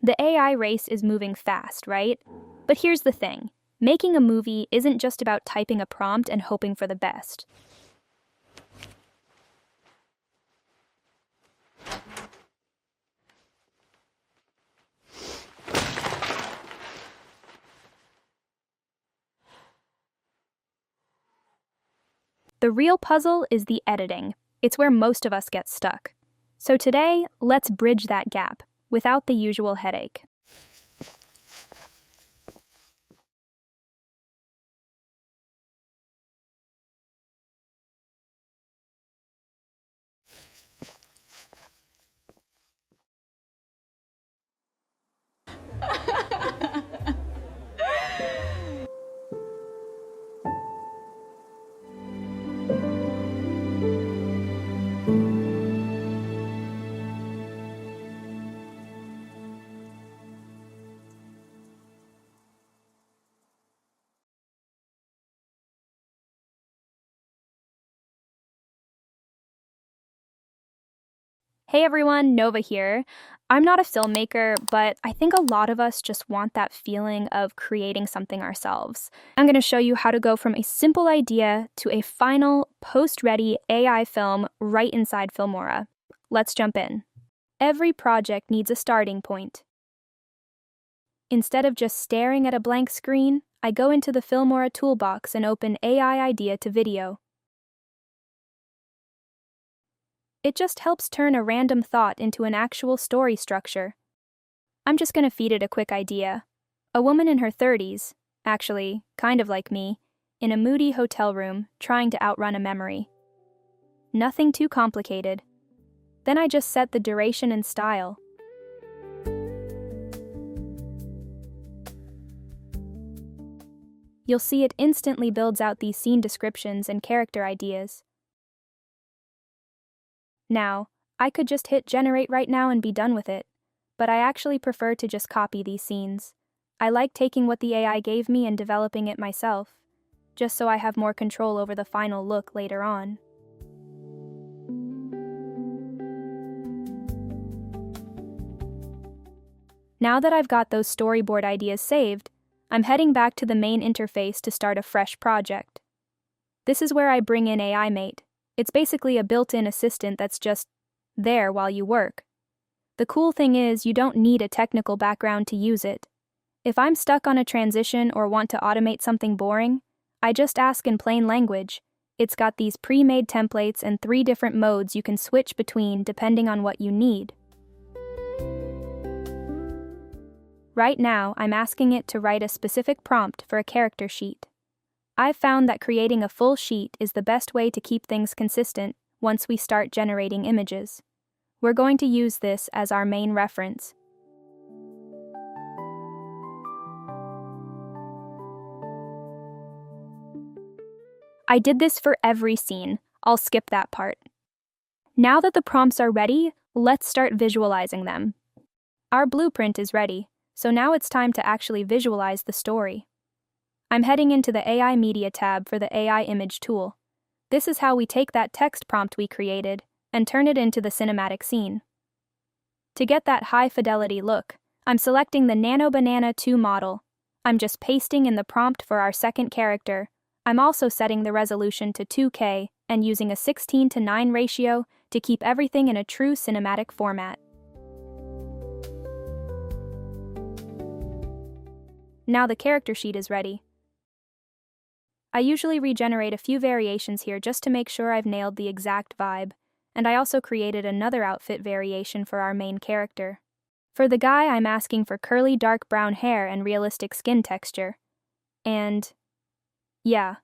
The AI race is moving fast, right? But here's the thing. Making a movie isn't just about typing a prompt and hoping for the best. The real puzzle is the editing. It's where most of us get stuck. So today, let's bridge that gap without the usual headache. Hey everyone, Nova here. I'm not a filmmaker, but I think a lot of us just want that feeling of creating something ourselves. I'm going to show you how to go from a simple idea to a final, post-ready AI film right inside Filmora. Let's jump in. Every project needs a starting point. Instead of just staring at a blank screen, I go into the Filmora toolbox and open AI Idea to Video. It just helps turn a random thought into an actual story structure. I'm just going to feed it a quick idea. A woman in her 30s, actually, kind of like me, in a moody hotel room trying to outrun a memory. Nothing too complicated. Then I just set the duration and style. You'll see it instantly builds out these scene descriptions and character ideas. Now, I could just hit generate right now and be done with it, but I actually prefer to just copy these scenes. I like taking what the AI gave me and developing it myself, just so I have more control over the final look later on. Now that I've got those storyboard ideas saved, I'm heading back to the main interface to start a fresh project. This is where I bring in AI Mate. It's basically a built-in assistant that's just there while you work. The cool thing is you don't need a technical background to use it. If I'm stuck on a transition or want to automate something boring, I just ask in plain language. It's got these pre-made templates and 3 different modes you can switch between depending on what you need. Right now, I'm asking it to write a specific prompt for a character sheet. I've found that creating a full sheet is the best way to keep things consistent once we start generating images. We're going to use this as our main reference. I did this for every scene. I'll skip that part. Now that the prompts are ready, let's start visualizing them. Our blueprint is ready, so now it's time to actually visualize the story. I'm heading into the AI Media tab for the AI Image tool. This is how we take that text prompt we created and turn it into the cinematic scene. To get that high-fidelity look, I'm selecting the Nano Banana 2 model. I'm just pasting in the prompt for our second character. I'm also setting the resolution to 2K and using a 16:9 ratio to keep everything in a true cinematic format. Now the character sheet is ready. I usually regenerate a few variations here just to make sure I've nailed the exact vibe, and I also created another outfit variation for our main character. For the guy, I'm asking for curly dark brown hair and realistic skin texture. And yeah,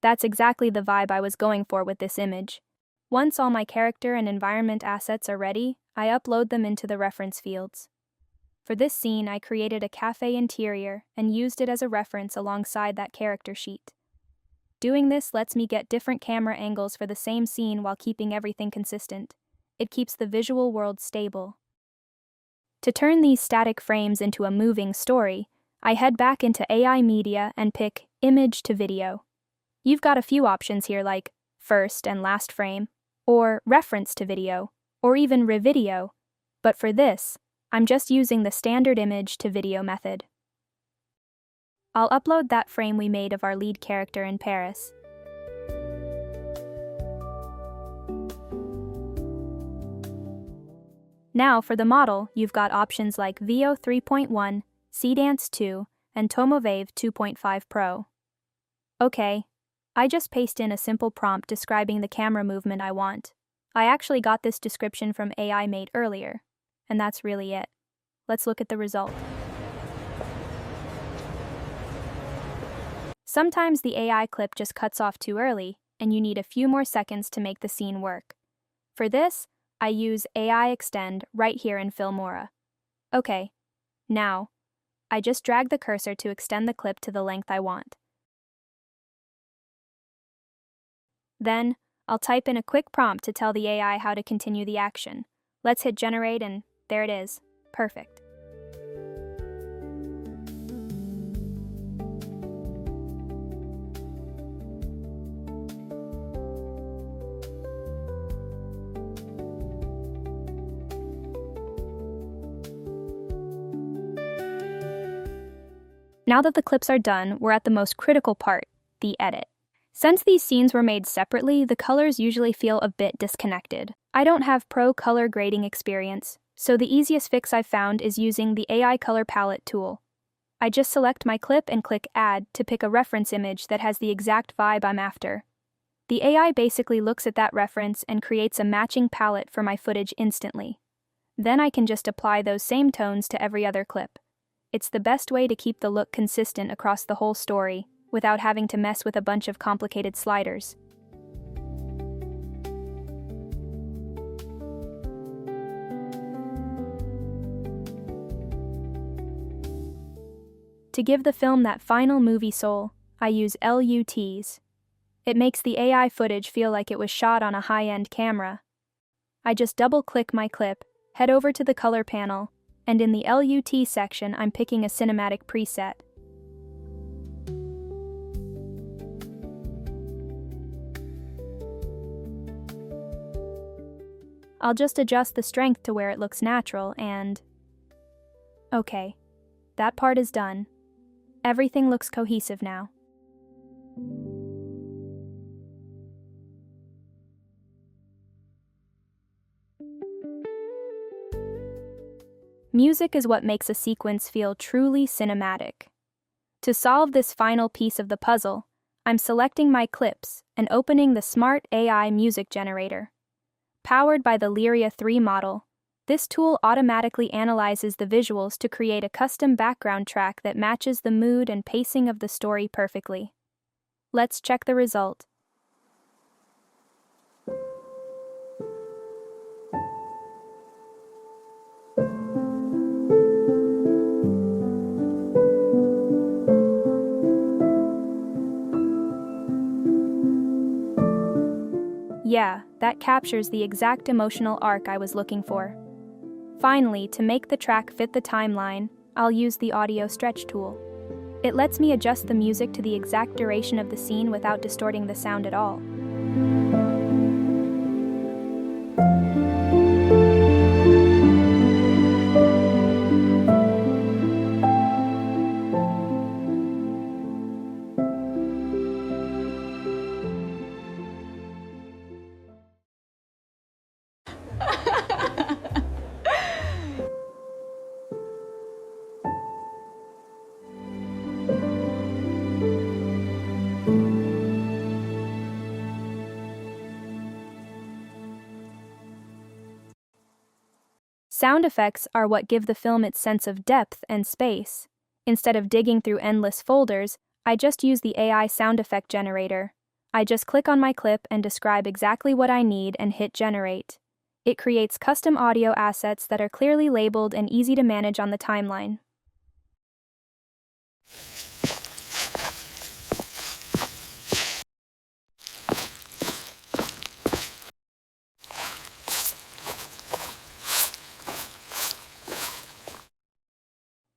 that's exactly the vibe I was going for with this image. Once all my character and environment assets are ready, I upload them into the reference fields. For this scene, I created a cafe interior and used it as a reference alongside that character sheet. Doing this lets me get different camera angles for the same scene while keeping everything consistent. It keeps the visual world stable. To turn these static frames into a moving story, I head back into AI Media and pick Image to Video. You've got a few options here like first and last frame, or reference to video, or even revideo. But for this, I'm just using the standard image to video method. I'll upload that frame we made of our lead character in Paris. Now for the model, you've got options like VO 3.1, Seedance 2, and Tomovies 2.5 Pro. Okay, I just paste in a simple prompt describing the camera movement I want. I actually got this description from AI Mate earlier, and that's really it. Let's look at the result. Sometimes the AI clip just cuts off too early, and you need a few more seconds to make the scene work. For this, I use AI Extend right here in Filmora. Okay, now, I just drag the cursor to extend the clip to the length I want. Then, I'll type in a quick prompt to tell the AI how to continue the action. Let's hit generate and there it is. Perfect. Now that the clips are done, we're at the most critical part, the edit. Since these scenes were made separately, the colors usually feel a bit disconnected. I don't have pro color grading experience, so the easiest fix I've found is using the AI Color Palette tool. I just select my clip and click Add to pick a reference image that has the exact vibe I'm after. The AI basically looks at that reference and creates a matching palette for my footage instantly. Then I can just apply those same tones to every other clip. It's the best way to keep the look consistent across the whole story, without having to mess with a bunch of complicated sliders. To give the film that final movie soul, I use LUTs. It makes the AI footage feel like it was shot on a high-end camera. I just double-click my clip, head over to the color panel, and in the LUT section I'm picking a cinematic preset. I'll just adjust the strength to where it looks natural and... Okay, that part is done. Everything looks cohesive now. Music is what makes a sequence feel truly cinematic. To solve this final piece of the puzzle, I'm selecting my clips and opening the Smart AI music generator. Powered by the Lyria 3 model, this tool automatically analyzes the visuals to create a custom background track that matches the mood and pacing of the story perfectly. Let's check the result. Yeah, that captures the exact emotional arc I was looking for. Finally, to make the track fit the timeline, I'll use the audio stretch tool. It lets me adjust the music to the exact duration of the scene without distorting the sound at all. Sound effects are what give the film its sense of depth and space. Instead of digging through endless folders, I just use the AI sound effect generator. I just click on my clip and describe exactly what I need and hit generate. It creates custom audio assets that are clearly labeled and easy to manage on the timeline.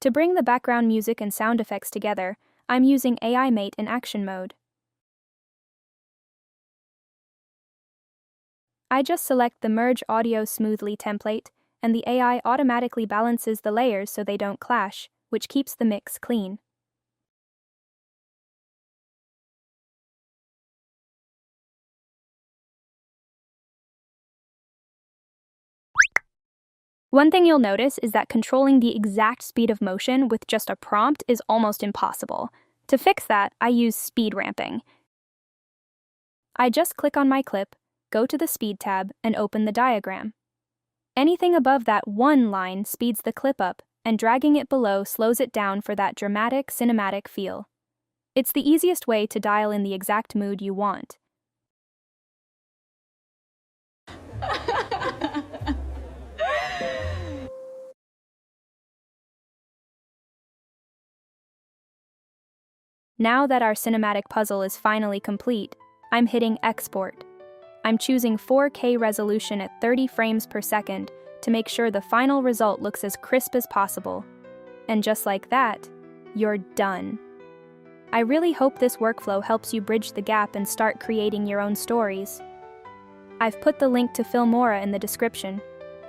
To bring the background music and sound effects together, I'm using AI Mate in action mode. I just select the Merge Audio Smoothly template and the AI automatically balances the layers so they don't clash, which keeps the mix clean. One thing you'll notice is that controlling the exact speed of motion with just a prompt is almost impossible. To fix that, I use speed ramping. I just click on my clip, go to the Speed tab, and open the diagram. Anything above that one line speeds the clip up, and dragging it below slows it down for that dramatic, cinematic feel. It's the easiest way to dial in the exact mood you want. Now that our cinematic puzzle is finally complete, I'm hitting Export. I'm choosing 4K resolution at 30 frames per second to make sure the final result looks as crisp as possible. And just like that, you're done. I really hope this workflow helps you bridge the gap and start creating your own stories. I've put the link to Filmora in the description.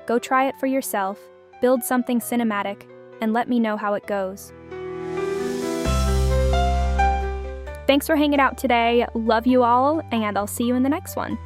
Go try it for yourself, build something cinematic, and let me know how it goes. Thanks for hanging out today. Love you all, and I'll see you in the next one.